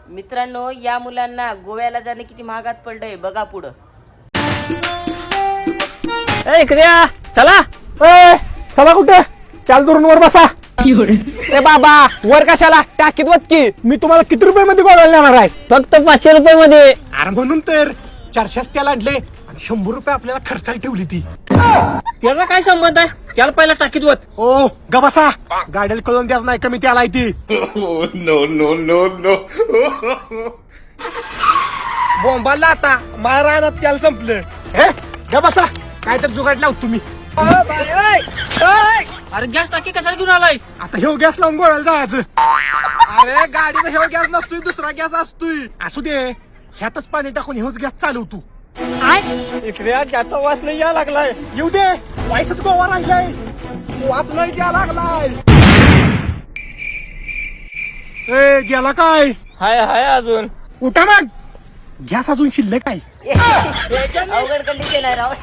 मित्रांनो, या मुलांना गोव्याला जाणे किती महागात पडलंय बघा पुढं. क्रिया चला. चला कुठे त्याला दुरून वर बसा. ए बाबा वर कशाला टाकीत वतकी. मी तुम्हाला किती रुपये मध्ये गोव्याला नेणार आहे? फक्त 500 रुपये मध्ये. अरे म्हणून तर 400 त्याला आणले आणि 100 रुपये आपल्याला खर्चाला ठेवली ती. त्याचा काय संबंध आहे? त्याला पहिला टाकीत वत. ओ ग बसा. गाड्याला कळून द्याच नाही कमी त्याला ती. बोंबाला आता मला राहणार त्याला संपलं. हे ग बसा. काय तर जुगाड लावत तुम्ही. अरे गॅस टाकी कशाला घेऊन आलाय? आता ह्यो गॅस लावून गोव्याला जायचं. अरे गाडीचा ह्यो गॅस नसतोय, दुसरा गॅस असतोय. असू दे ह्यातच पाणी टाकून ह्योच गॅस चालव तू. इकडे गॅसचा वास लय यायला लागलाय. येऊ दे वाईसच गोवा राहिलाय. वास लय यायला लागलाय. ए गेला काय? हाय हाय अजून. उठा मग. गॅस अजून शिल्लक आहे. अवघड कंडिशन आहे राव.